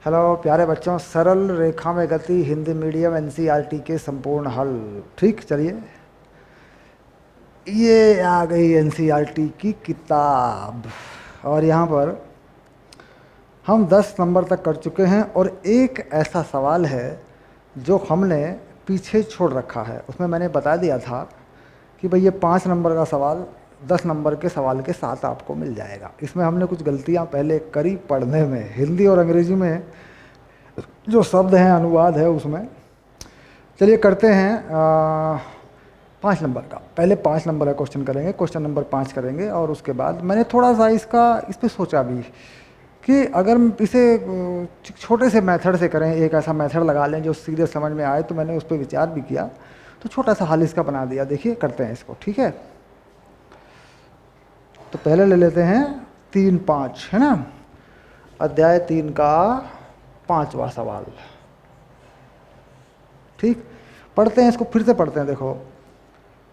Hello प्यारे बच्चों, सरल रेखा में गति हिंदी मीडियम एनसीईआरटी के संपूर्ण हल। ठीक, चलिए ये आ गई एनसीईआरटी की किताब और यहाँ पर हम 10 नंबर तक कर चुके हैं और एक ऐसा सवाल है जो हमने पीछे छोड़ रखा है। उसमें मैंने बता दिया था कि भाई ये 5 नंबर का सवाल 10 नंबर के सवाल के साथ आपको मिल जाएगा। इसमें हमने कुछ गलतियाँ पहले करी पढ़ने में, हिंदी और अंग्रेजी में जो शब्द हैं, अनुवाद है उसमें। चलिए करते हैं 5 नंबर का। पहले 5 नंबर का क्वेश्चन करेंगे, क्वेश्चन नंबर 5 करेंगे और उसके बाद मैंने थोड़ा सा इस पर सोचा भी कि अगर इसे छोटे से मेथड से करें, एक ऐसा मेथड लगा लें जो सीधे समझ में आए, तो मैंने उस पर विचार भी किया। तो छोटा सा हल इसका बना दिया। देखिए करते हैं इसको, ठीक है। तो पहले ले लेते हैं 3-5, है ना, अध्याय 3 का 5वां सवाल। ठीक, पढ़ते हैं इसको, फिर से पढ़ते हैं। देखो,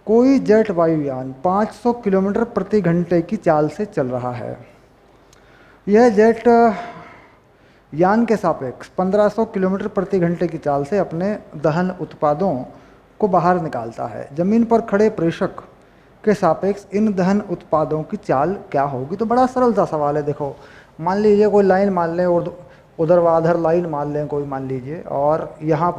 कोई जेट वायुयान 500 किलोमीटर प्रति घंटे की चाल से चल रहा है। यह जेट यान के सापेक्ष 1500 किलोमीटर प्रति घंटे की चाल से अपने दहन उत्पादों को बाहर निकालता है। जमीन पर खड़े प्रेषक के सापेक्ष इन दहन उत्पादों की चाल क्या होगी? तो बड़ा सरल सा सवाल है। देखो, मान लीजिए कोई लाइन मान लें और ऊर्ध्वाधर लाइन मान लें कोई, मान लीजिए, और यहाँ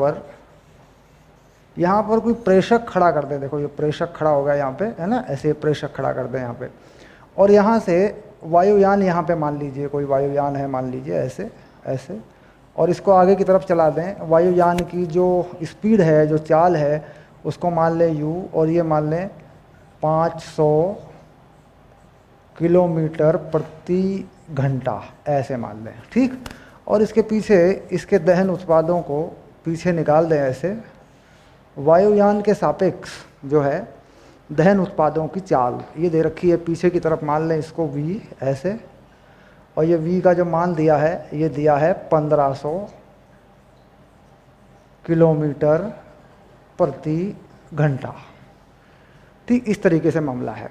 पर कोई प्रेषक खड़ा कर दें। देखो ये प्रेषक खड़ा होगा यहाँ पे, है ना, ऐसे प्रेषक खड़ा कर दें यहाँ पे, और यहाँ से वायुयान यहाँ पे मान लीजिए कोई वायुयान है, मान लीजिए ऐसे ऐसे, और इसको आगे की तरफ चला दें। वायुयान की जो स्पीड है, जो चाल है, उसको मान लें u, और ये मान लें 500 किलोमीटर प्रति घंटा, ऐसे मान लें। ठीक, और इसके पीछे इसके दहन उत्पादों को पीछे निकाल दें ऐसे। वायुयान के सापेक्ष जो है दहन उत्पादों की चाल ये दे रखी है, पीछे की तरफ मान लें इसको v ऐसे, और ये v का जो मान दिया है ये दिया है 1500 किलोमीटर प्रति घंटा। ठीक, इस तरीके से मामला है।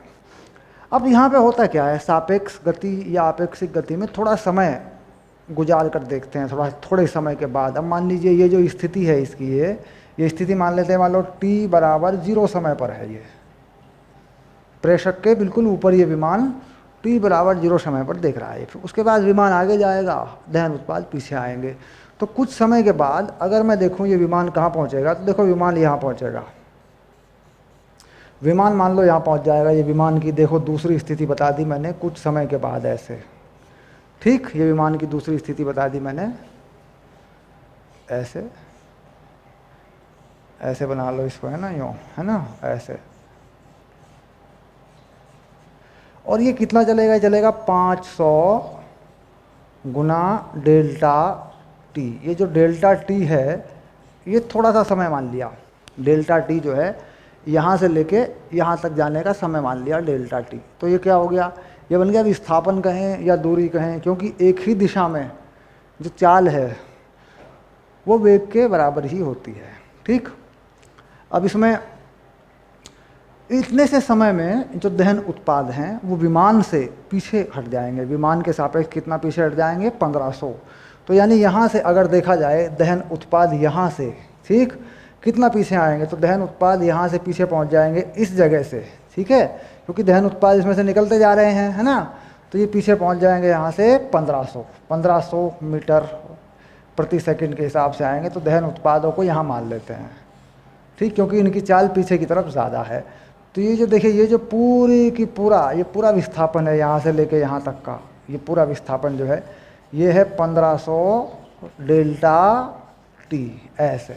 अब यहाँ पे होता क्या है, सापेक्ष गति या आपेक्षिक गति में थोड़ा समय गुजार कर देखते हैं, थोड़े समय के बाद। अब मान लीजिए ये जो स्थिति है इसकी, ये स्थिति मान लेते हैं, मान लो t बराबर 0 समय पर है। ये प्रेषक के बिल्कुल ऊपर ये विमान t बराबर 0 समय पर देख रहा है। फिर उसके बाद विमान आगे जाएगा, दहन उत्पाद पीछे आएंगे। तो कुछ समय के बाद अगर मैं देखूं ये विमान कहाँ पहुँचेगा, तो देखो विमान यहाँ पहुँचेगा। विमान मान लो यहाँ पहुँच जाएगा। ये विमान की देखो दूसरी स्थिति बता दी मैंने कुछ समय के बाद ऐसे। ठीक, ये विमान की दूसरी स्थिति बता दी मैंने ऐसे, ऐसे बना लो इसको, है ना, यूँ, है ना, ऐसे। और ये कितना चलेगा? ये चलेगा 500 गुना डेल्टा टी। ये जो डेल्टा टी है ये थोड़ा सा समय मान लिया। डेल्टा टी जो है यहाँ से लेके यहाँ तक जाने का समय मान लिया डेल्टा टी। तो ये क्या हो गया? ये बन गया विस्थापन कहें या दूरी कहें, क्योंकि एक ही दिशा में जो चाल है वो वेग के बराबर ही होती है। ठीक, अब इसमें इतने से समय में जो दहन उत्पाद हैं वो विमान से पीछे हट जाएंगे। विमान के सापेक्ष कितना पीछे हट जाएंगे? 1500। तो यानी यहाँ से अगर देखा जाए दहन उत्पाद यहाँ से, ठीक, कितना पीछे आएंगे? तो दहन उत्पाद यहाँ से पीछे पहुँच जाएंगे इस जगह से, ठीक है, क्योंकि दहन उत्पाद इसमें से निकलते जा रहे हैं, है ना। तो ये पीछे पहुँच जाएंगे यहाँ से 1500 मीटर प्रति सेकंड के हिसाब से आएंगे। तो दहन उत्पादों को यहाँ मान लेते हैं, ठीक, क्योंकि इनकी चाल पीछे की तरफ ज़्यादा है। तो ये जो देखिए, ये जो पूरी की पूरा ये पूरा विस्थापन है यहाँ से लेके यहाँ तक का, ये पूरा विस्थापन जो है ये है 1500 डेल्टा टी ऐसे।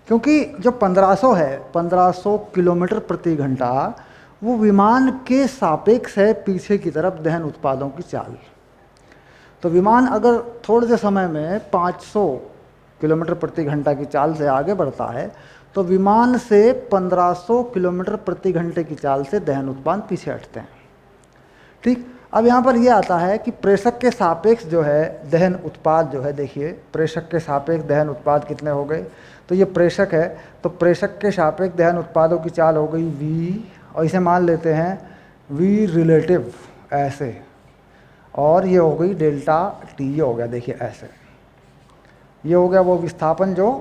क्योंकि जो 1500 है, 1500 किलोमीटर प्रति घंटा, वो विमान के सापेक्ष है पीछे की तरफ दहन उत्पादों की चाल। तो विमान अगर थोड़े से समय में 500 किलोमीटर प्रति घंटा की चाल से आगे बढ़ता है तो विमान से 1500 किलोमीटर प्रति घंटे की चाल से दहन उत्पाद पीछे हटते हैं। ठीक, अब यहाँ पर यह आता है कि प्रेषक के सापेक्ष जो है दहन उत्पाद जो है, देखिए प्रेषक के सापेक्ष दहन उत्पाद कितने हो गए? तो ये प्रेषक है, तो प्रेषक के सापेक्ष दहन उत्पादों की चाल हो गई v, और इसे मान लेते हैं v रिलेटिव ऐसे। और ये हो गई डेल्टा टी, ये हो गया देखिए ऐसे, ये हो गया वो विस्थापन जो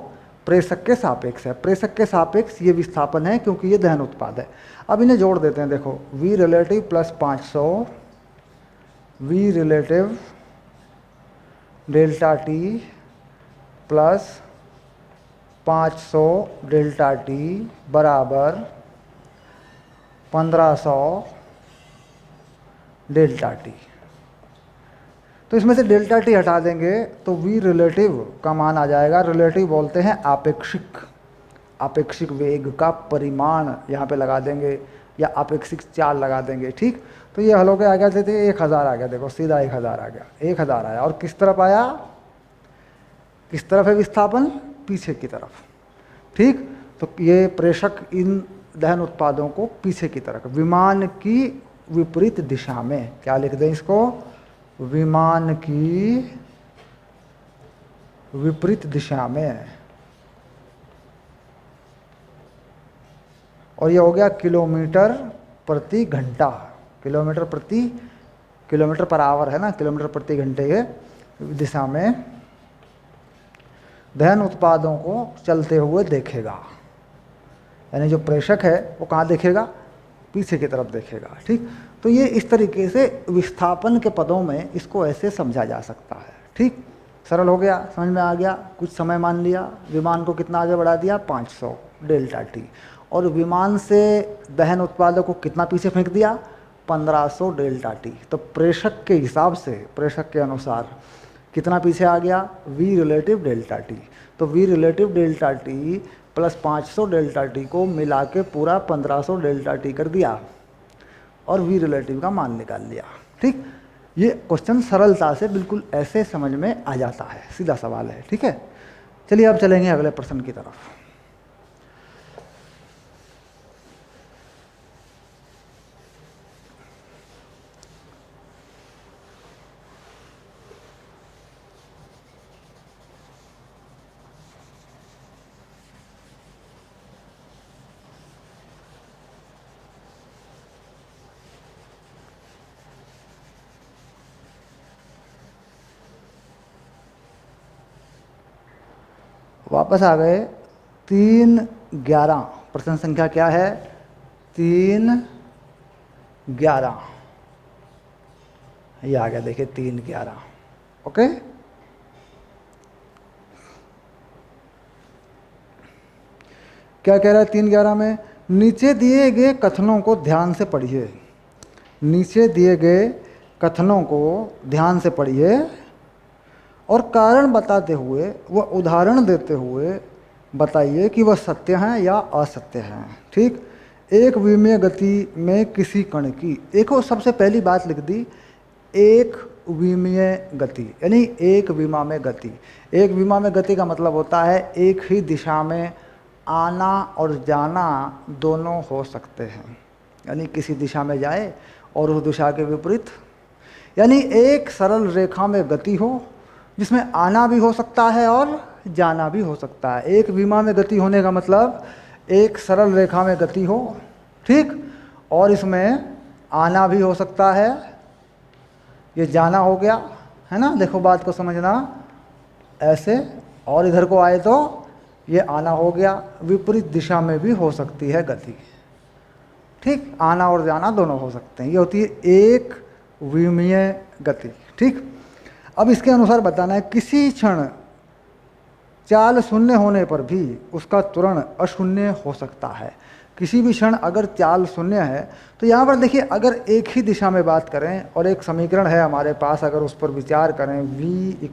प्रेषक के सापेक्ष है। प्रेषक के सापेक्ष ये विस्थापन है क्योंकि ये दहन उत्पाद है। अब इन्हें जोड़ देते हैं, देखो V relative plus 500 V relative delta T plus 500 delta T बराबर 1500 डेल्टा टी। तो इसमें से डेल्टा टी हटा देंगे तो वी रिलेटिव का मान आ जाएगा, रिलेटिव बोलते हैं आपेक्षिक, आपेक्षिक वेग का परिमाण यहाँ पे लगा देंगे या आपेक्षिक चाल लगा देंगे। ठीक, तो ये हल हो गया, आ गया देते 1000 आ गया, देखो सीधा 1000 आ गया, 1000 आया। और किस तरफ आया, किस तरफ है विस्थापन, पीछे की तरफ। ठीक, तो ये प्रेषक इन दहन उत्पादों को पीछे की तरफ, विमान की विपरीत दिशा में, क्या लिख दें इसको, विमान की विपरीत दिशा में। और ये हो गया किलोमीटर प्रति घंटा, किलोमीटर पर आवर है ना, किलोमीटर प्रति घंटे के दिशा में दहन उत्पादों को चलते हुए देखेगा। यानी जो प्रेषक है वो कहाँ देखेगा, पीछे की तरफ देखेगा। ठीक, तो ये इस तरीके से विस्थापन के पदों में इसको ऐसे समझा जा सकता है। ठीक, सरल हो गया, समझ में आ गया। कुछ समय मान लिया, विमान को कितना आगे बढ़ा दिया, 500 डेल्टा टी, और विमान से दहन उत्पादों को कितना पीछे फेंक दिया, 1500 डेल्टा टी। तो प्रेषक के हिसाब से, प्रेषक के अनुसार कितना पीछे आ गया, वी रिलेटिव डेल्टा टी। तो V relative delta T plus 500 delta T को मिला के पूरा 1500 डेल्टा टी कर दिया और वी रिलेटिव का मान निकाल लिया। ठीक, ये क्वेश्चन सरलता से बिल्कुल ऐसे समझ में आ जाता है, सीधा सवाल है। ठीक है, चलिए अब चलेंगे अगले प्रश्न की तरफ। वापस आ गए 311, प्रश्न संख्या क्या है, 311, ये आ गया देखिए 311। ओके, क्या कह रहा है 311 में, नीचे दिए गए कथनों को ध्यान से पढ़िए, नीचे दिए गए कथनों को ध्यान से पढ़िए और कारण बताते हुए व उदाहरण देते हुए बताइए कि वह सत्य हैं या असत्य हैं। ठीक, एक विमीय गति में किसी कण की, देखो सबसे पहली बात लिख दी, एक विमीय गति, यानी एक विमा में गति। एक विमा में गति का मतलब होता है एक ही दिशा में आना और जाना दोनों हो सकते हैं, यानी किसी दिशा में जाए और उस दिशा के विपरीत, यानी एक सरल रेखा में गति हो जिसमें आना भी हो सकता है और जाना भी हो सकता है। एक विमा में गति होने का मतलब एक सरल रेखा में गति हो, ठीक, और इसमें आना भी हो सकता है, ये जाना हो गया, है ना। देखो बात को समझना ऐसे, और इधर को आए तो ये आना हो गया, विपरीत दिशा में भी हो सकती है गति। ठीक, आना और जाना दोनों हो सकते हैं, ये होती है एक विमीय गति। ठीक, अब इसके अनुसार बताना है किसी क्षण चाल शून्य होने पर भी उसका त्वरण अशून्य हो सकता है। किसी भी क्षण अगर चाल शून्य है तो यहाँ पर देखिए, अगर एक ही दिशा में बात करें और एक समीकरण है हमारे पास, अगर उस पर विचार करें v =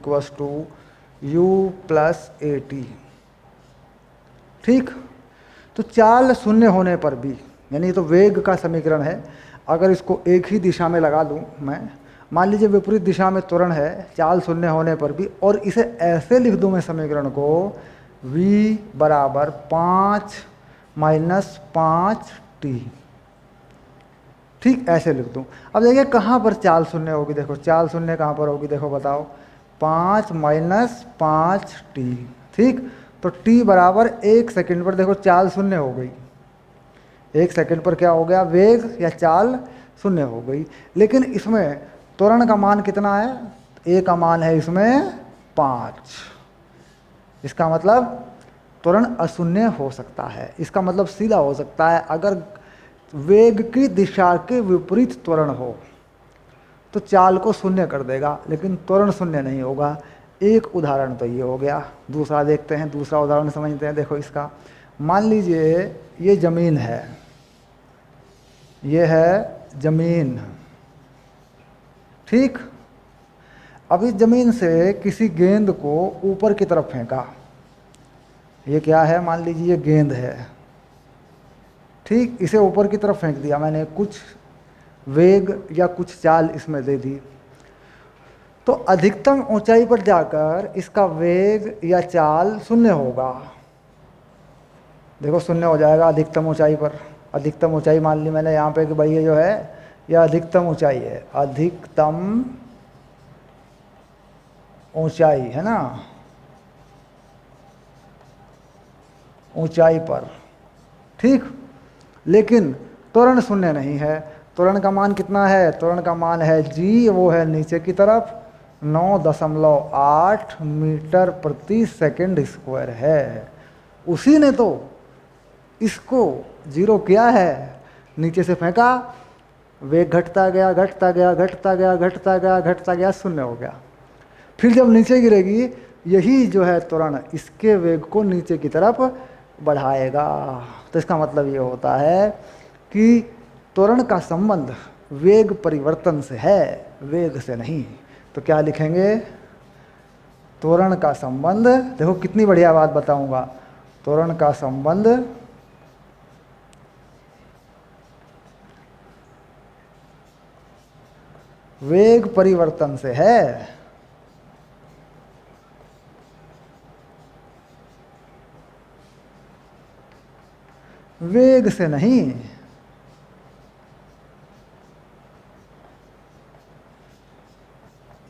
u + at, ठीक, तो चाल शून्य होने पर भी, यानी तो वेग का समीकरण है, अगर इसको एक ही दिशा में लगा दूं मैं, मान लीजिए विपरीत दिशा में त्वरण है चाल शून्य होने पर भी, और इसे ऐसे लिख दूं मैं समीकरण को v = 5 - 5t, ठीक, ऐसे लिख दूं। अब देखिए कहाँ पर चाल शून्य होगी, देखो चाल शून्य कहाँ पर होगी, देखो बताओ, 5 - 5t, ठीक, तो t बराबर 1 सेकंड पर देखो चाल शून्य हो गई, 1 सेकंड पर क्या हो गया, वेग या चाल शून्य हो गई। लेकिन इसमें त्वरण का मान कितना है? ए का मान है इसमें 5। इसका मतलब त्वरण अशून्य हो सकता है। इसका मतलब सीधा हो सकता है, अगर वेग की दिशा के विपरीत त्वरण हो तो चाल को शून्य कर देगा, लेकिन त्वरण शून्य नहीं होगा। एक उदाहरण तो ये हो गया। दूसरा देखते हैं, दूसरा उदाहरण समझते हैं। देखो इसका, मान लीजिए ये जमीन है, ये है जमीन, ठीक। अब इस जमीन से किसी गेंद को ऊपर की तरफ फेंका। ये क्या है? मान लीजिए ये गेंद है, ठीक। इसे ऊपर की तरफ फेंक दिया मैंने, कुछ वेग या कुछ चाल इसमें दे दी, तो अधिकतम ऊंचाई पर जाकर इसका वेग या चाल शून्य होगा। देखो शून्य हो जाएगा अधिकतम ऊंचाई पर। अधिकतम ऊंचाई मान ली मैंने यहाँ पे कि भाई ये जो है यह अधिकतम ऊंचाई है, अधिकतम ऊंचाई है ना, ऊंचाई पर, ठीक। लेकिन त्वरण शून्य नहीं है। त्वरण का मान कितना है? त्वरण का मान है जी, वो है नीचे की तरफ 9.8 मीटर प्रति सेकंड स्क्वायर है। उसी ने तो इसको जीरो किया है, नीचे से फेंका, वेग घटता गया घटता गया घटता गया घटता गया घटता गया, शून्य हो गया। फिर जब नीचे गिरेगी, यही जो है त्वरण इसके वेग को नीचे की तरफ बढ़ाएगा। तो इसका मतलब ये होता है कि त्वरण का संबंध वेग परिवर्तन से है, वेग से नहीं। तो क्या लिखेंगे? त्वरण का संबंध, देखो कितनी बढ़िया बात बताऊंगा, त्वरण का संबंध वेग परिवर्तन से है, वेग से नहीं।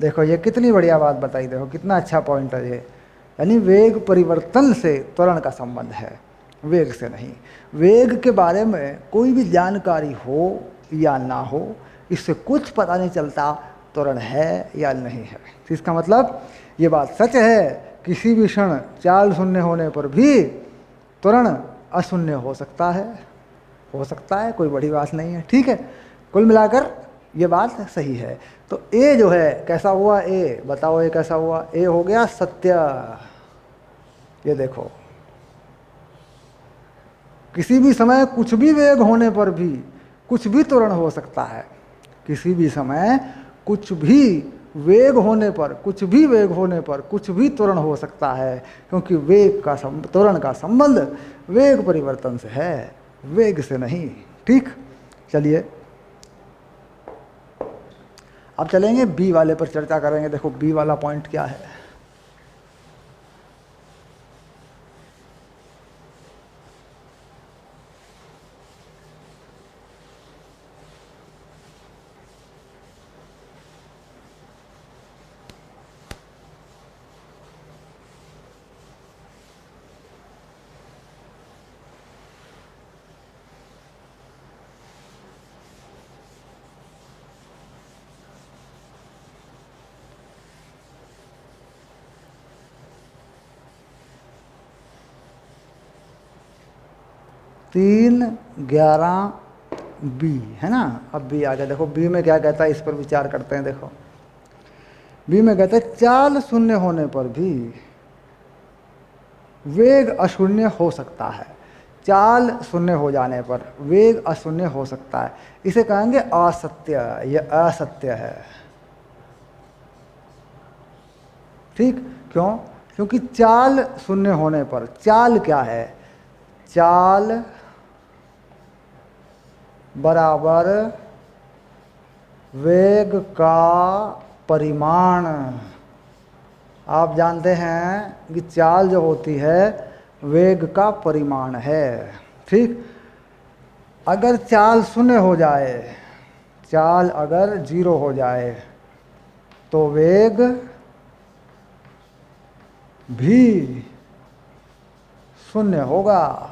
देखो ये कितनी बढ़िया बात बताई, देखो कितना अच्छा पॉइंट है ये। यानी वेग परिवर्तन से त्वरण का संबंध है, वेग से नहीं। वेग के बारे में कोई भी जानकारी हो या ना हो, इससे कुछ पता नहीं चलता त्वरण है या नहीं है। तो इसका मतलब ये बात सच है, किसी भी क्षण चाल शून्य होने पर भी त्वरण अशून्य हो सकता है, कोई बड़ी बात नहीं है, ठीक है। कुल मिलाकर ये बात सही है। तो ए जो है कैसा हुआ? ए बताओ, ए कैसा हुआ? ए हो गया सत्य। ये देखो, किसी भी समय कुछ भी वेग होने पर भी कुछ भी त्वरण हो सकता है। किसी भी समय कुछ भी वेग होने पर, कुछ भी वेग होने पर कुछ भी त्वरण हो सकता है, क्योंकि वेग का त्वरण का संबंध वेग परिवर्तन से है, वेग से नहीं, ठीक। चलिए अब चलेंगे बी वाले पर चर्चा करेंगे। देखो बी वाला पॉइंट क्या है। तीन 11 बी है ना। अब बी आ गया। देखो बी में क्या कहता है, इस पर विचार करते हैं। देखो बी में कहते हैं चाल शून्य होने पर भी वेग अशून्य हो सकता है। चाल शून्य हो जाने पर वेग अशून्य हो सकता है, इसे कहेंगे असत्य। यह असत्य है, ठीक। क्यों? क्योंकि चाल शून्य होने पर, चाल क्या है? चाल बराबर वेग का परिमाण। आप जानते हैं कि चाल जो होती है वेग का परिमाण है, ठीक। अगर चाल शून्य हो जाए, चाल अगर 0 हो जाए, तो वेग भी शून्य होगा,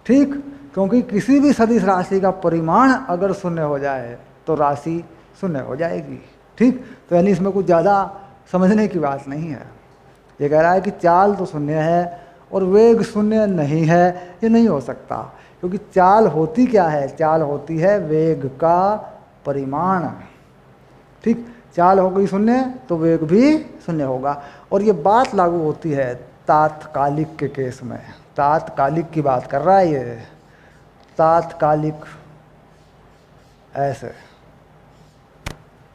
ठीक। क्योंकि किसी भी सदिश राशि का परिमाण अगर शून्य हो जाए तो राशि शून्य हो जाएगी। ठीक, तो यानी इसमें कुछ ज़्यादा समझने की बात नहीं है। ये कह रहा है कि चाल तो शून्य है और वेग शून्य नहीं है, ये नहीं हो सकता, क्योंकि चाल होती क्या है? चाल होती है वेग का परिमाण। ठीक, चाल हो गई शून्य तो वेग भी शून्य होगा। और ये बात लागू होती है तात्कालिक के केस में। तात्कालिक की बात कर रहा है ये, तात्कालिक, ऐसे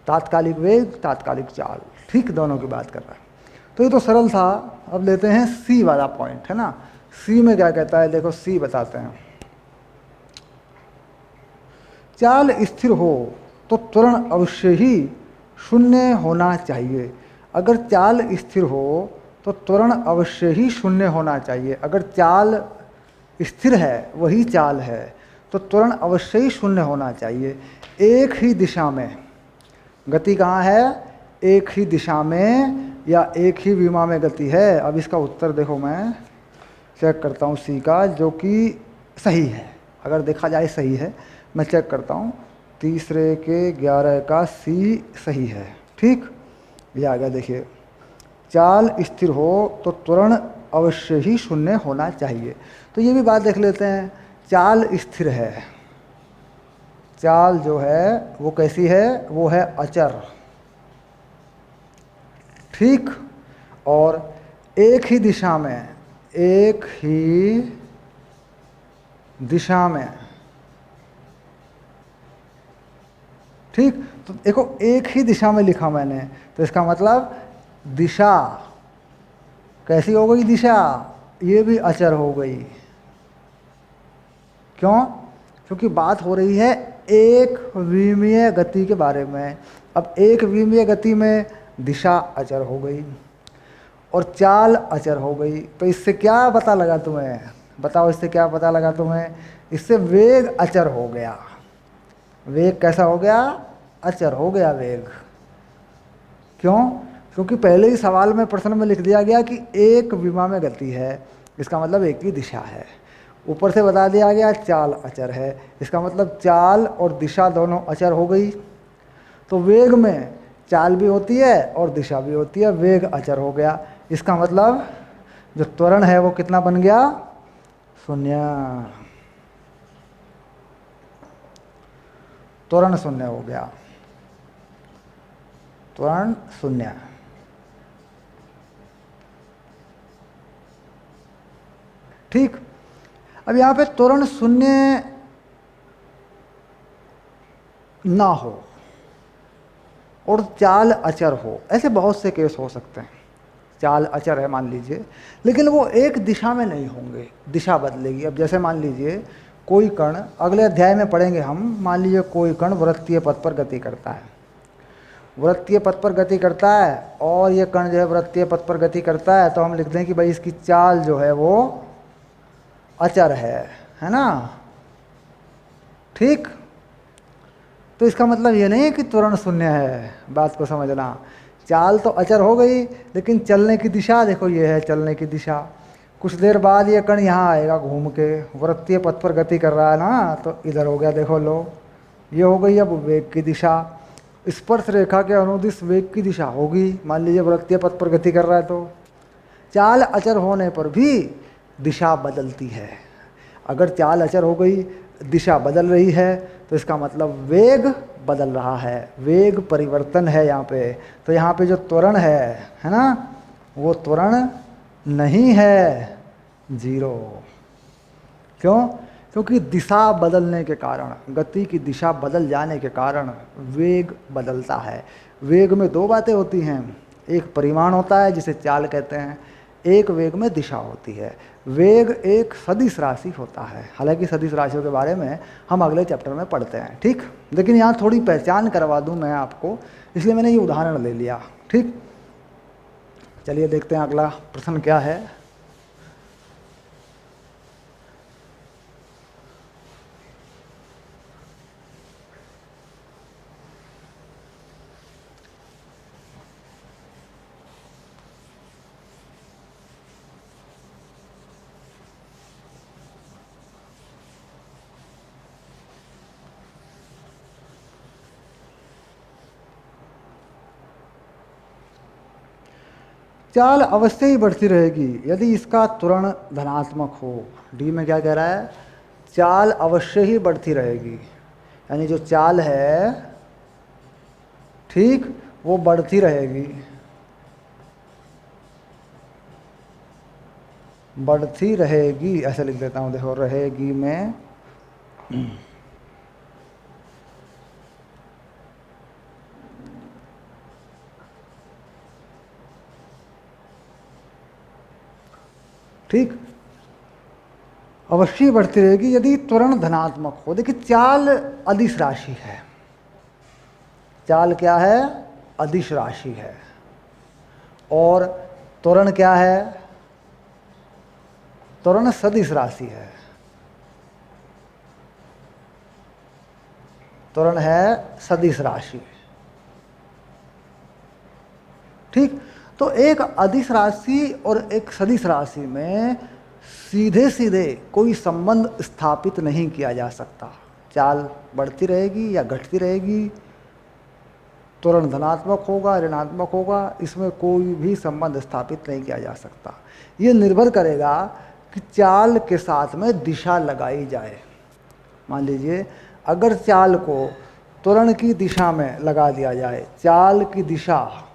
तात्कालिक वेग, तात्कालिक चाल, ठीक, दोनों की बात कर रहा है। तो ये तो सरल था। अब लेते हैं सी वाला पॉइंट, है ना। सी में क्या कहता है, देखो सी बताते हैं। चाल स्थिर हो तो त्वरण अवश्य ही शून्य होना चाहिए। अगर चाल स्थिर हो तो त्वरण अवश्य ही शून्य होना चाहिए। अगर चाल स्थिर है, वही चाल है, तो त्वरण अवश्य ही शून्य होना चाहिए। एक ही दिशा में गति कहाँ है? एक ही दिशा में या एक ही विमा में गति है। अब इसका उत्तर देखो, मैं चेक करता हूँ सी का, जो कि सही है। अगर देखा जाए सही है, मैं चेक करता हूँ। तीसरे के 11 का सी सही है। ठीक, ये आ गया। देखिए, चाल स्थिर हो तो त्वरण अवश्य ही शून्य होना चाहिए। तो ये भी बात देख लेते हैं। चाल स्थिर है, चाल जो है वो कैसी है? वो है अचर। ठीक, और एक ही दिशा में, एक ही दिशा में, ठीक, तो देखो एक ही दिशा में लिखा मैंने, तो इसका मतलब दिशा कैसी हो गई? दिशा, ये भी अचर हो गई। क्यों? क्योंकि बात हो रही है एक विमीय गति के बारे में। अब एक विमीय गति में दिशा अचर हो गई और चाल अचर हो गई, तो इससे क्या पता लगा तुम्हें? बताओ, इससे क्या पता लगा तुम्हें? इससे वेग अचर हो गया। वेग कैसा हो गया? अचर हो गया वेग। क्यों? क्योंकि पहले ही सवाल में, प्रश्न में लिख दिया गया कि एक विमा में गति है, इसका मतलब एक ही दिशा है। ऊपर से बता दिया गया चाल अचर है, इसका मतलब चाल और दिशा दोनों अचर हो गई। तो वेग में चाल भी होती है और दिशा भी होती है, वेग अचर हो गया। इसका मतलब जो त्वरण है वो कितना बन गया? शून्य। त्वरण शून्य हो गया, त्वरण शून्य। ठीक, अब यहां पे त्वरण शून्य ना हो और चाल अचर हो, ऐसे बहुत से केस हो सकते हैं। चाल अचर है मान लीजिए, लेकिन वो एक दिशा में नहीं होंगे, दिशा बदलेगी। अब जैसे मान लीजिए कोई कण, अगले अध्याय में पढ़ेंगे हम, मान लीजिए कोई कण वृत्तीय पथ पर गति करता है, वृत्तीय पथ पर गति करता है, और ये कण जो है वृत्तीय पथ पर गति करता है, तो हम लिख दें कि भाई इसकी चाल जो है वो अचर है ना। ठीक, तो इसका मतलब ये नहीं है कि त्वरण शून्य है, बात को समझना। चाल तो अचर हो गई, लेकिन चलने की दिशा देखो, ये है चलने की दिशा। कुछ देर बाद ये कण यहाँ आएगा घूम के, वृत्तीय पथ पर गति कर रहा है ना, तो इधर हो गया, देखो लो, ये हो गई अब वेग की दिशा। स्पर्श रेखा के अनुदिश वेग की दिशा होगी, मान लीजिए वृत्तीय पथ पर गति कर रहा है तो। चाल अचर होने पर भी दिशा बदलती है। अगर चाल अचर हो गई, दिशा बदल रही है, तो इसका मतलब वेग बदल रहा है, वेग परिवर्तन है यहाँ पे। तो यहाँ पे जो त्वरण है ना, वो त्वरण नहीं है, जीरो। क्यों? क्योंकि दिशा बदलने के कारण, गति की दिशा बदल जाने के कारण वेग बदलता है। वेग में दो बातें होती हैं, एक परिमाण होता है जिसे चाल कहते हैं, एक वेग में दिशा होती है। वेग एक सदिश राशि होता है, हालांकि सदिश राशियों के बारे में हम अगले चैप्टर में पढ़ते हैं। ठीक, लेकिन यहाँ थोड़ी पहचान करवा दूँ मैं आपको, इसलिए मैंने ये उदाहरण ले लिया। ठीक, चलिए देखते हैं अगला प्रश्न क्या है। चाल अवश्य ही बढ़ती रहेगी यदि इसका त्वरण धनात्मक हो। डी में क्या कह रहा है, चाल अवश्य ही बढ़ती रहेगी, यानी जो चाल है ठीक वो बढ़ती रहेगी, बढ़ती रहेगी ऐसे लिख देता हूँ, देखो रहेगी में ठीक, अवश्य बढ़ती रहेगी यदि त्वरण धनात्मक हो। देखिए चाल अदिश राशि है, चाल क्या है, अदिश राशि है, और त्वरण क्या है, त्वरण सदिश राशि है, त्वरण है सदिश राशि। ठीक, तो एक अदिश राशि और एक सदिश राशि में सीधे सीधे कोई संबंध स्थापित नहीं किया जा सकता। चाल बढ़ती रहेगी या घटती रहेगी, त्वरण धनात्मक होगा ऋणात्मक होगा, इसमें कोई भी संबंध स्थापित नहीं किया जा सकता। ये निर्भर करेगा कि चाल के साथ में दिशा लगाई जाए। मान लीजिए अगर चाल को त्वरण की दिशा में लगा दिया जाए, चाल की दिशा,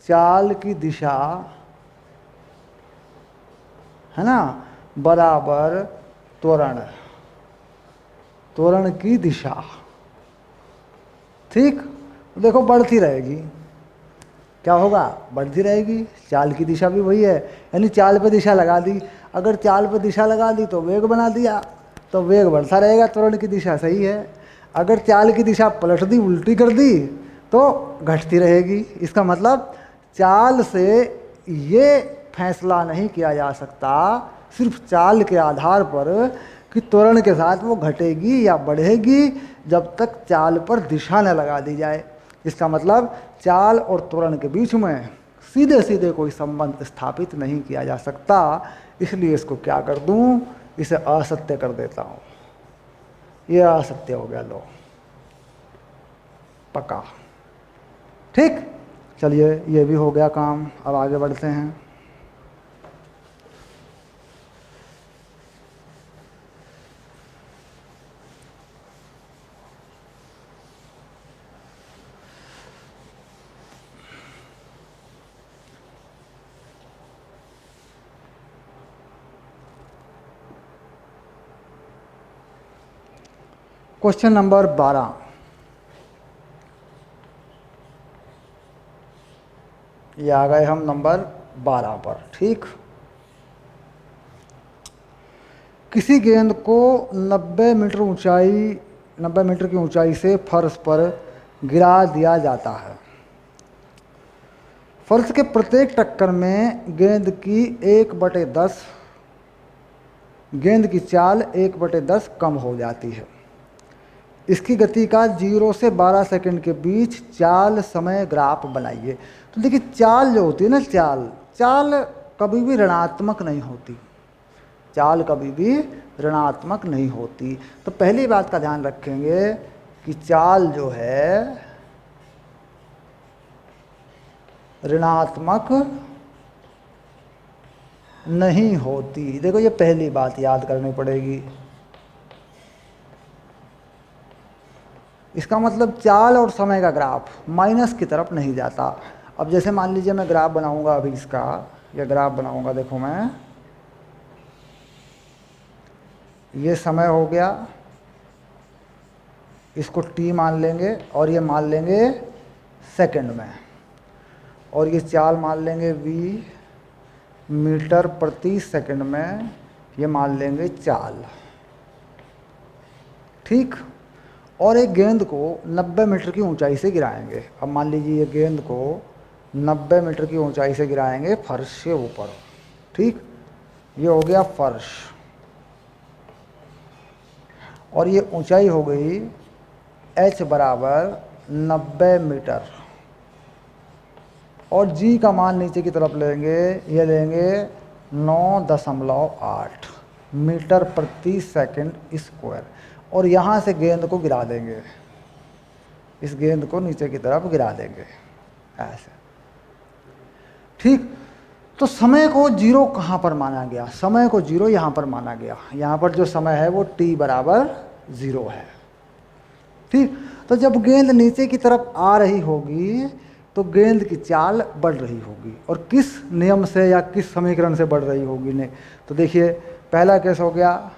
चाल की दिशा है ना बराबर त्वरण, त्वरण की दिशा, ठीक, देखो बढ़ती रहेगी, क्या होगा, बढ़ती रहेगी, चाल की दिशा भी वही है, यानी चाल पे दिशा लगा दी, अगर चाल पे दिशा लगा दी तो वेग बना दिया, तो वेग बढ़ता रहेगा, त्वरण की दिशा सही है। अगर चाल की दिशा पलट दी, उल्टी कर दी, तो घटती रहेगी। इसका मतलब चाल से ये फैसला नहीं किया जा सकता सिर्फ चाल के आधार पर कि त्वरण के साथ वो घटेगी या बढ़ेगी, जब तक चाल पर दिशा न लगा दी जाए। इसका मतलब चाल और त्वरण के बीच में सीधे सीधे कोई संबंध स्थापित नहीं किया जा सकता। इसलिए इसको क्या कर दूं, इसे असत्य कर देता हूं। यह असत्य हो गया, लो पक्का। ठीक, चलिए ये भी हो गया काम, अब आगे बढ़ते हैं। क्वेश्चन नंबर 12, ये आ गए हम नंबर 12 पर। ठीक, किसी गेंद को 90 मीटर ऊंचाई, 90 मीटर की ऊंचाई से फर्श पर गिरा दिया जाता है। फर्श के प्रत्येक टक्कर में गेंद की 1/10, गेंद की चाल 1/10 कम हो जाती है। इसकी गति का 0 से 12 सेकंड के बीच चाल समय ग्राफ बनाइए। तो देखिए चाल जो होती है ना, चाल कभी भी ऋणात्मक नहीं होती, चाल कभी भी ऋणात्मक नहीं होती। तो पहली बात का ध्यान रखेंगे कि चाल जो है ऋणात्मक नहीं होती। देखो ये पहली बात याद करनी पड़ेगी। इसका मतलब चाल और समय का ग्राफ माइनस की तरफ नहीं जाता। अब जैसे मान लीजिए मैं ग्राफ बनाऊंगा अभी इसका, यह ग्राफ बनाऊंगा, देखो मैं, ये समय हो गया, इसको t मान लेंगे और ये मान लेंगे सेकंड में, और ये चाल मान लेंगे v मीटर प्रति सेकंड में, ये मान लेंगे चाल। ठीक, और एक गेंद को 90 मीटर की ऊंचाई से गिराएंगे। अब मान लीजिए ये गेंद को 90 मीटर की ऊंचाई से गिराएंगे फर्श के ऊपर। ठीक, ये हो गया फर्श, और ये ऊंचाई हो गई h बराबर 90 मीटर, और g का मान नीचे की तरफ लेंगे, ये लेंगे 9.8 मीटर प्रति सेकंड स्क्वायर, और यहाँ से गेंद को गिरा देंगे, इस गेंद को नीचे की तरफ गिरा देंगे ऐसे। ठीक, तो समय को जीरो कहाँ पर माना गया? समय को जीरो यहाँ पर माना गया। यहाँ पर जो समय है वो t बराबर 0 है। ठीक, तो जब गेंद नीचे की तरफ आ रही होगी तो गेंद की चाल बढ़ रही होगी, और किस नियम से या किस समीकरण से बढ़ रही होगी ने? तो देखिए, पहला केस हो गया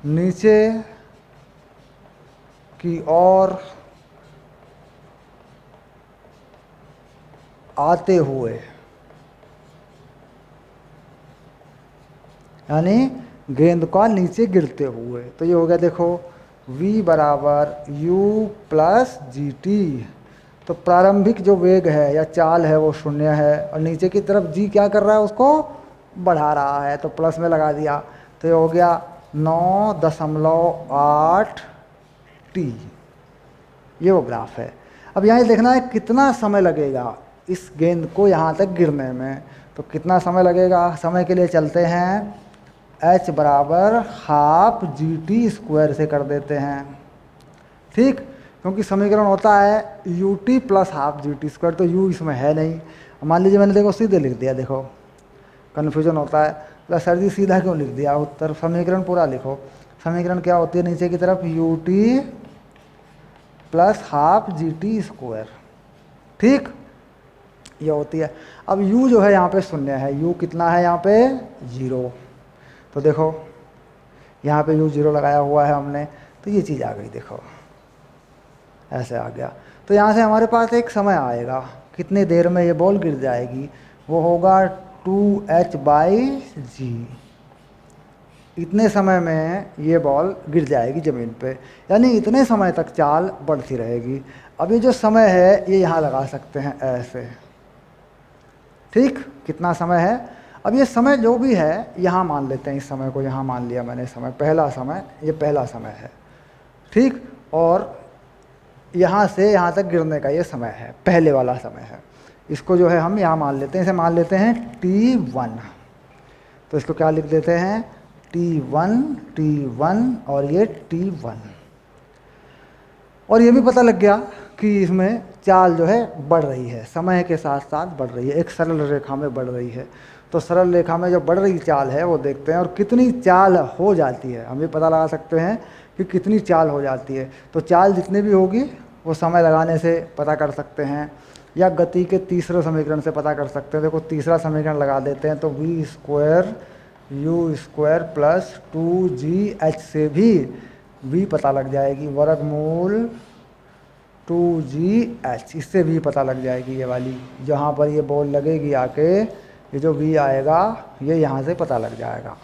नीचे की ओर आते हुए, यानी गेंद का नीचे गिरते हुए। तो ये हो गया, देखो v बराबर u प्लस जी टी। तो प्रारंभिक जो वेग है या चाल है वो 0 है, और नीचे की तरफ g क्या कर रहा है? उसको बढ़ा रहा है, तो प्लस में लगा दिया। तो ये हो गया 9.8 t। ये वो ग्राफ है। अब यहाँ देखना है कितना समय लगेगा इस गेंद को यहाँ तक गिरने में। तो कितना समय लगेगा? समय के लिए चलते हैं h बराबर हाफ जी टी स्क्वायर से कर देते हैं। ठीक, क्योंकि समीकरण होता है U T plus half G T square, तो u इसमें है नहीं। मान लीजिए मैंने देखो सीधे लिख दिया, देखो कन्फ्यूजन होता है, तो सर जी सीधा क्यों लिख दिया? उत्तर समीकरण पूरा लिखो। समीकरण क्या होती है नीचे की तरफ? U T plus half G T square. ठीक, ये होती है। अब u जो है यहाँ पे 0 है, u कितना है यहाँ पे? 0। तो देखो यहाँ पे u 0 लगाया हुआ है हमने, तो ये चीज़ आ गई, देखो ऐसे आ गया। तो यहाँ से हमारे पास एक समय आएगा, कितनी देर में ये बॉल गिर जाएगी? वो होगा 2h/g। इतने समय में ये बॉल गिर जाएगी ज़मीन पे, यानी इतने समय तक चाल बढ़ती रहेगी। अब ये जो समय है ये यहाँ लगा सकते हैं ऐसे। ठीक, कितना समय है? अब ये समय जो भी है यहाँ मान लेते हैं, इस समय को यहाँ मान लिया मैंने समय, पहला समय, ये पहला समय है। ठीक, और यहाँ से यहाँ तक गिरने का ये समय है, पहले वाला समय है। इसको जो है हम यहाँ मान लेते हैं, इसे मान लेते हैं t1। तो इसको क्या लिख देते हैं? t1 और ये t1। और ये भी पता लग गया कि इसमें चाल जो है बढ़ रही है, समय के साथ साथ बढ़ रही है, एक सरल रेखा में बढ़ रही है। तो सरल रेखा में जो बढ़ रही चाल है वो देखते हैं, और कितनी चाल हो जाती है हम ये पता लगा सकते हैं कि कितनी चाल हो जाती है। तो चाल जितनी भी होगी वो समय लगाने से पता कर सकते हैं, या गति के तीसरे समीकरण से पता कर सकते हैं। देखो तीसरा समीकरण लगा देते हैं, तो v square u square plus 2gh से भी v पता लग जाएगी, वर्गमूल 2gh, इससे भी पता लग जाएगी ये वाली, जहाँ पर ये बॉल लगेगी आके, ये जो v आएगा ये यहाँ से पता लग जाएगा।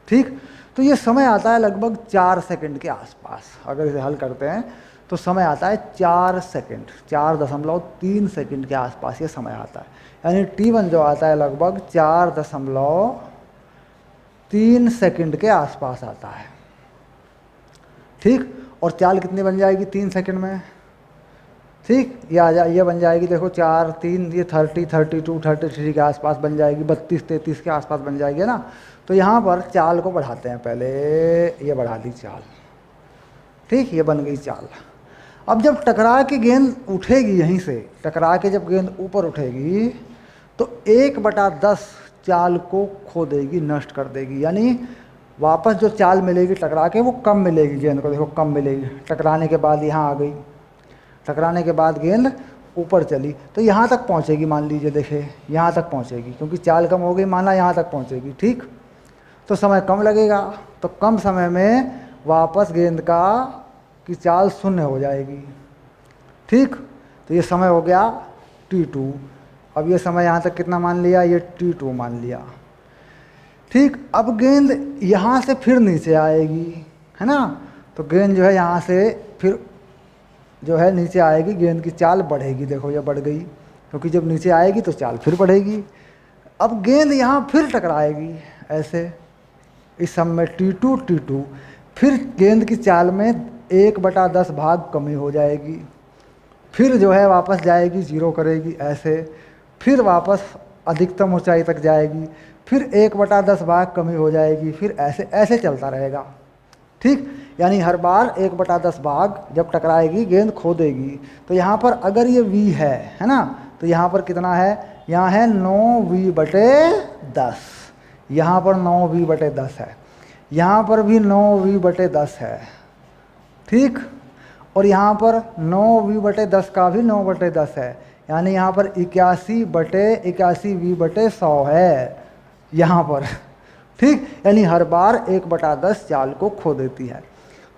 ठीक, तो ये समय आता है लगभग 4 सेकंड के आसपास। अगर इसे हल करते हैं तो समय आता है 4 सेकंड, 4.3 सेकंड के आसपास ये समय आता है। यानी t1 जो आता है लगभग 4.3 सेकंड के आसपास आता है। ठीक, और चाल कितनी बन जाएगी 3 सेकंड में? ठीक, ये बन जाएगी, देखो 4 3 ये 30 32 33 के आसपास बन जाएगी, 32 33 के आसपास बन जाएगी ना। तो यहाँ पर चाल को बढ़ाते हैं, पहले ये बढ़ा दी चाल। ठीक, ये बन गई चाल। अब जब टकरा के गेंद उठेगी, यहीं से टकरा के जब गेंद ऊपर उठेगी तो 1/10 चाल को खो देगी, नष्ट कर देगी। यानी वापस जो चाल मिलेगी टकरा के वो कम मिलेगी गेंद को, देखो कम मिलेगी। टकराने के बाद यहाँ आ गई, टकराने के बाद गेंद ऊपर चली तो यहाँ तक पहुँचेगी, मान लीजिए देखे यहाँ तक पहुँचेगी, क्योंकि चाल कम हो गई, माना यहाँ तक पहुँचेगी। ठीक, तो समय कम लगेगा, तो कम समय में वापस गेंद की चाल 0 हो जाएगी। ठीक, तो ये समय हो गया t2। अब ये समय यहाँ तक कितना मान लिया? ये t2 मान लिया। ठीक, अब गेंद यहाँ से फिर नीचे आएगी, है ना। तो गेंद जो है यहाँ से फिर जो है नीचे आएगी, गेंद की चाल बढ़ेगी, देखो ये बढ़ गई, क्योंकि जब नीचे आएगी तो चाल फिर बढ़ेगी। अब गेंद यहाँ फिर टकराएगी ऐसे, इस सब में t2 फिर गेंद की चाल में 1/10 भाग कमी हो जाएगी, फिर जो है वापस जाएगी, 0 करेगी ऐसे, फिर वापस अधिकतम ऊंचाई तक जाएगी, फिर 1/10 भाग कमी हो जाएगी, फिर ऐसे ऐसे चलता रहेगा। ठीक, यानी हर बार 1/10 भाग जब टकराएगी गेंद खो देगी। तो यहाँ पर अगर ये v है ना, तो यहाँ पर कितना है, यहाँ है 9v/10, यहाँ पर 9v/10 है, यहाँ पर भी 9v/10 है, ठीक, और यहाँ पर 9v/10 का भी 9/10 है, यानी यहाँ पर 81/81v/100 है यहाँ पर, ठीक, यानी हर बार 1/10 जाल को खो देती है।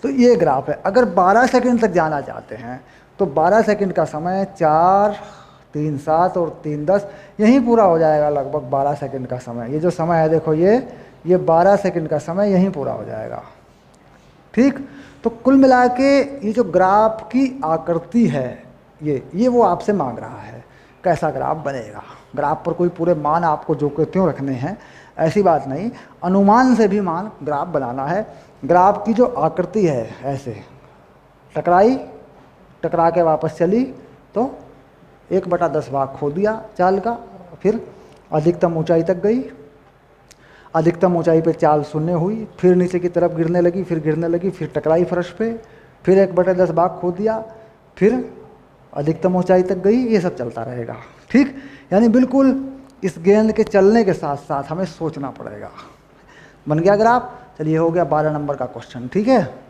तो ये ग्राफ है। अगर 12 सेकंड तक जाना चाहते हैं तो 12 सेकंड का समय 4, 3, 7 और 3, 10 यहीं पूरा हो जाएगा, लगभग 12 सेकंड का समय। ये जो समय है देखो, ये 12 सेकंड का समय यहीं पूरा हो जाएगा, ठीक। तो कुल मिला के ये जो ग्राफ की आकृति है, ये वो आपसे मांग रहा है कैसा ग्राफ बनेगा। ग्राफ पर कोई पूरे मान आपको जो के त्यों रखने हैं ऐसी बात नहीं, अनुमान से भी मान ग्राफ बनाना है। ग्राफ की जो आकृति है ऐसे, टकरा के वापस चली तो 1/10 भाग खो दिया चाल का, फिर अधिकतम ऊंचाई तक गई, अधिकतम ऊंचाई पे चाल शून्य हुई, फिर नीचे की तरफ गिरने लगी, फिर टकराई फर्श पे, फिर 1/10 भाग खो दिया, फिर अधिकतम ऊंचाई तक गई। ये सब चलता रहेगा, ठीक। यानी बिल्कुल इस गेंद के चलने के साथ साथ हमें सोचना पड़ेगा। बन गया ग्राफ। चलिए, हो गया 12 नंबर का क्वेश्चन, ठीक है।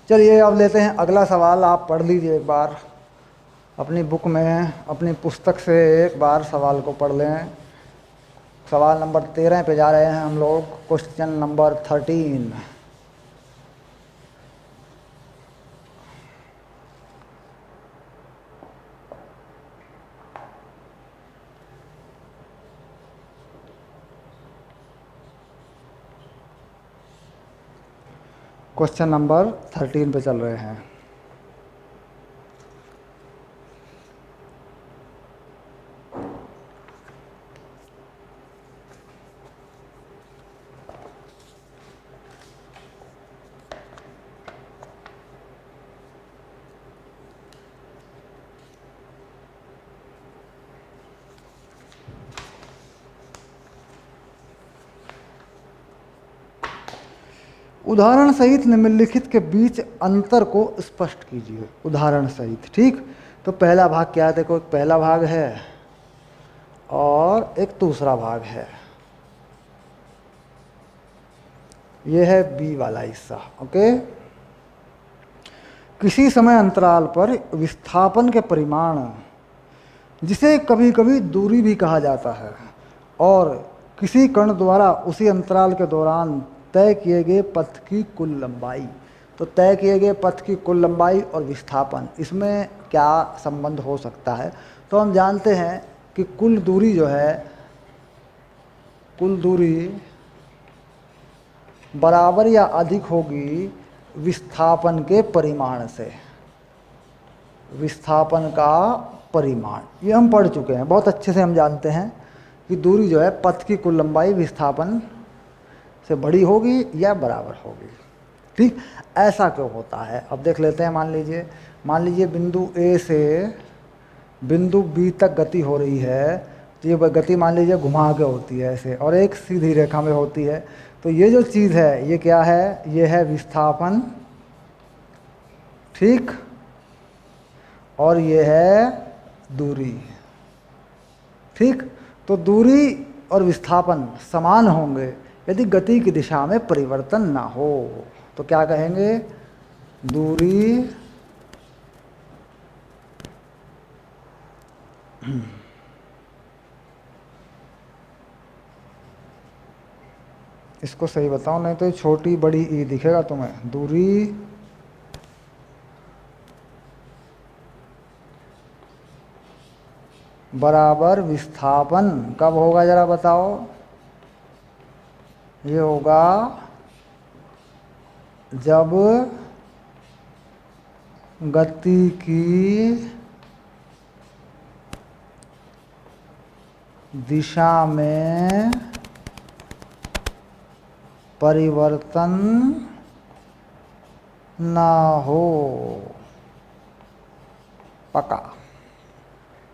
चलिए अब लेते हैं अगला सवाल। आप पढ़ लीजिए एक बार अपनी बुक में, अपनी पुस्तक से एक बार सवाल को पढ़ लें। सवाल नंबर 13 पे जा रहे हैं हम लोग, क्वेश्चन नंबर 13। क्वेश्चन नंबर 13 पे चल रहे हैं। उदाहरण सहित निम्नलिखित के बीच अंतर को स्पष्ट कीजिए। उदाहरण सहित, ठीक। तो पहला भाग क्या है, देखो, एक पहला भाग है और एक दूसरा भाग है। ये है बी वाला हिस्सा, ओके। किसी समय अंतराल पर विस्थापन के परिमाण, जिसे कभी कभी दूरी भी कहा जाता है, और किसी कण द्वारा उसी अंतराल के दौरान तय किए गए पथ की कुल लंबाई। तो तय किए गए पथ की कुल लंबाई और विस्थापन, इसमें क्या संबंध हो सकता है। तो हम जानते हैं कि कुल दूरी जो है, कुल दूरी बराबर या अधिक होगी विस्थापन के परिमाण से। विस्थापन का परिमाण ये हम पढ़ चुके हैं, बहुत अच्छे से हम जानते हैं कि दूरी जो है, पथ की कुल लंबाई विस्थापन से बड़ी होगी या बराबर होगी, ठीक। ऐसा क्यों होता है, अब देख लेते हैं। मान लीजिए बिंदु ए से बिंदु बी तक गति हो रही है। तो ये गति मान लीजिए घुमा के होती है ऐसे, और एक सीधी रेखा में होती है। तो ये जो चीज़ है ये क्या है, ये है विस्थापन, ठीक, और ये है दूरी, ठीक। तो दूरी और विस्थापन समान होंगे यदि गति की दिशा में परिवर्तन ना हो। तो क्या कहेंगे, दूरी इसको सही बताओ, नहीं तो छोटी बड़ी ई दिखेगा तुम्हें। दूरी बराबर विस्थापन कब होगा, जरा बताओ। ये होगा जब गति की दिशा में परिवर्तन ना हो। पक्का,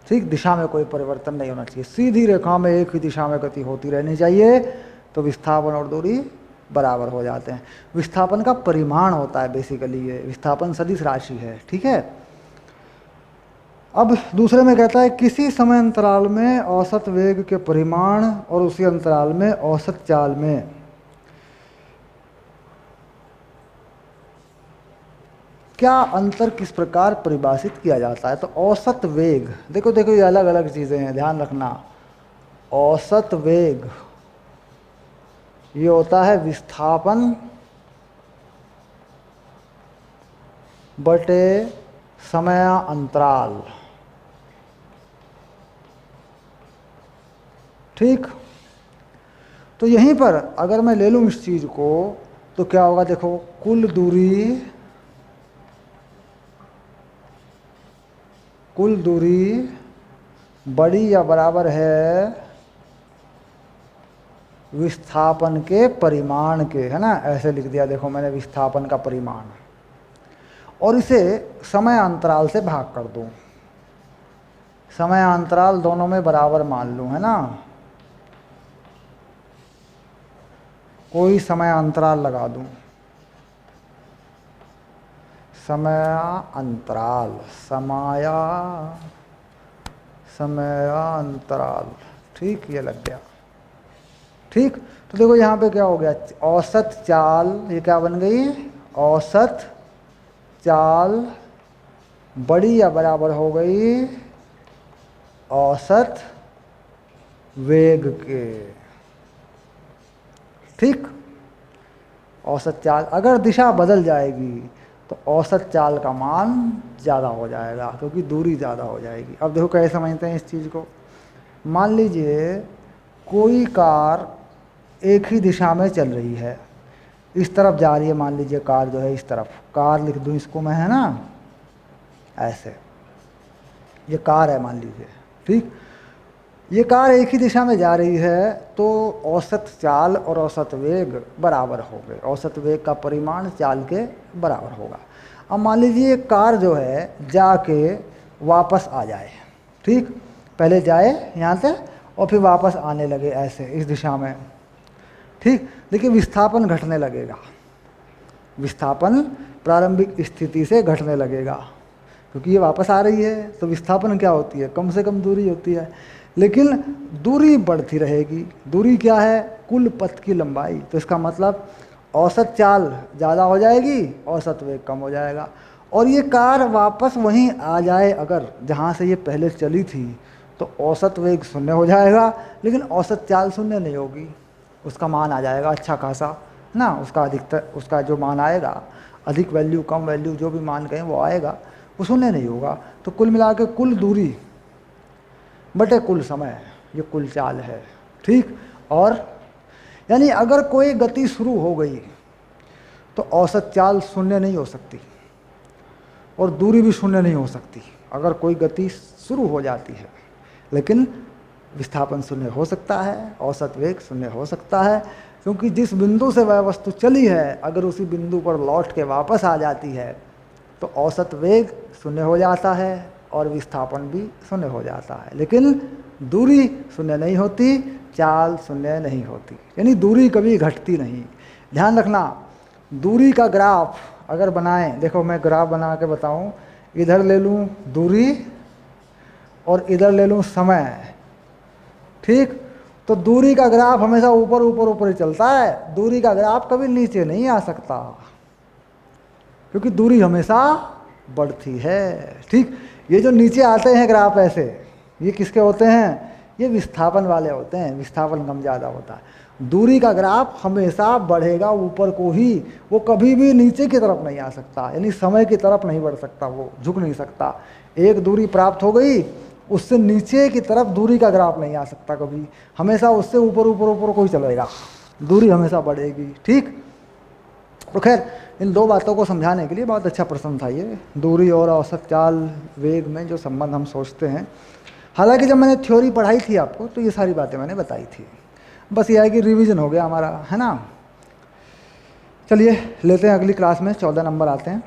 ठीक, दिशा में कोई परिवर्तन नहीं होना चाहिए, सीधी रेखा में एक ही दिशा में गति होती रहनी चाहिए, तो विस्थापन और दूरी बराबर हो जाते हैं। विस्थापन का परिमाण होता है बेसिकली, ये विस्थापन सदिश राशि है, ठीक है। अब दूसरे में कहता है किसी समय अंतराल में औसत वेग के परिमाण और उसी अंतराल में औसत चाल में क्या अंतर किस प्रकार परिभाषित किया जाता है। तो औसत वेग, देखो देखो ये अलग अलग चीज़ें हैं, ध्यान रखना। औसत वेग ये होता है विस्थापन बटे समय अंतराल, ठीक। तो यहीं पर अगर मैं ले लूँ इस चीज़ को तो क्या होगा, देखो कुल दूरी बड़ी या बराबर है विस्थापन के परिमाण के, है ना, ऐसे लिख दिया, देखो मैंने विस्थापन का परिमाण, और इसे समय अंतराल से भाग कर दूं, समय अंतराल दोनों में बराबर मान लूं, है ना, कोई समय अंतराल लगा दूं, समय अंतराल, ठीक, ये लग गया, ठीक। तो देखो यहाँ पे क्या हो गया, औसत चाल, ये क्या बन गई, औसत चाल बड़ी या बराबर हो गई औसत वेग के, ठीक। औसत चाल अगर दिशा बदल जाएगी तो औसत चाल का मान ज़्यादा हो जाएगा, क्योंकि दूरी ज़्यादा हो जाएगी। अब देखो कैसे समझते हैं इस चीज़ को। मान लीजिए कोई कार एक ही दिशा में चल रही है, इस तरफ जा रही है, मान लीजिए कार जो है इस तरफ, कार लिख दूँ इसको मैं, है ना, ऐसे, ये कार है मान लीजिए, ठीक। ये कार एक ही दिशा में जा रही है, तो औसत चाल और औसत वेग बराबर हो गए, औसत वेग का परिमाण चाल के बराबर होगा। अब मान लीजिए कार जो है जाके वापस आ जाए, ठीक, पहले जाए यहाँ से और फिर वापस आने लगे ऐसे इस दिशा में, ठीक। देखिए विस्थापन घटने लगेगा, विस्थापन प्रारंभिक स्थिति से घटने लगेगा, क्योंकि ये वापस आ रही है, तो विस्थापन क्या होती है, कम से कम दूरी होती है, लेकिन दूरी बढ़ती रहेगी। दूरी क्या है, कुल पथ की लंबाई, तो इसका मतलब औसत चाल ज़्यादा हो जाएगी, औसत वेग कम हो जाएगा। और ये कार वापस वहीं आ जाए अगर जहाँ से ये पहले चली थी, तो औसत वेग शून्य हो जाएगा, लेकिन औसत चाल शून्य नहीं होगी, उसका मान आ जाएगा अच्छा खासा ना, उसका अधिकतर, उसका जो मान आएगा, अधिक वैल्यू कम वैल्यू जो भी मान कहें वो आएगा, वो शून्य नहीं होगा। तो कुल मिला के कुल दूरी बटे कुल समय, ये कुल चाल है, ठीक। और यानी अगर कोई गति शुरू हो गई तो औसत चाल शून्य नहीं हो सकती और दूरी भी शून्य नहीं हो सकती अगर कोई गति शुरू हो जाती है, लेकिन विस्थापन शून्य हो सकता है, औसत वेग शून्य हो सकता है, क्योंकि जिस बिंदु से वह वस्तु चली है अगर उसी बिंदु पर लौट के वापस आ जाती है तो औसत वेग शून्य हो जाता है और विस्थापन भी शून्य हो जाता है, लेकिन दूरी शून्य नहीं होती, चाल शून्य नहीं होती, यानी दूरी कभी घटती नहीं। ध्यान रखना, दूरी का ग्राफ अगर बनाएं, देखो मैं ग्राफ बना के बताऊं, इधर ले लूं दूरी और इधर ले लूं समय, ठीक। तो दूरी का ग्राफ हमेशा ऊपर ऊपर ऊपर ही चलता है, दूरी का ग्राफ कभी नीचे नहीं आ सकता, क्योंकि दूरी हमेशा बढ़ती है, ठीक। ये जो नीचे आते हैं ग्राफ ऐसे, ये किसके होते हैं, ये विस्थापन वाले होते हैं, विस्थापन कम ज़्यादा होता है। दूरी का ग्राफ हमेशा बढ़ेगा ऊपर को ही, वो कभी भी नीचे की तरफ नहीं आ सकता, यानी समय की तरफ नहीं बढ़ सकता, वो झुक नहीं सकता। एक दूरी प्राप्त हो गई, उससे नीचे की तरफ दूरी का ग्राफ नहीं आ सकता कभी, हमेशा उससे ऊपर ऊपर ऊपर को ही चलेगा, दूरी हमेशा बढ़ेगी, ठीक। तो खैर इन दो बातों को समझाने के लिए बहुत अच्छा प्रश्न था ये, दूरी और औसत चाल वेग में जो संबंध हम सोचते हैं। हालांकि जब मैंने थ्योरी पढ़ाई थी आपको तो ये सारी बातें मैंने बताई थी, बस ये है कि रिवीजन हो गया हमारा, है ना। चलिए लेते हैं अगली क्लास में 14 नंबर आते हैं।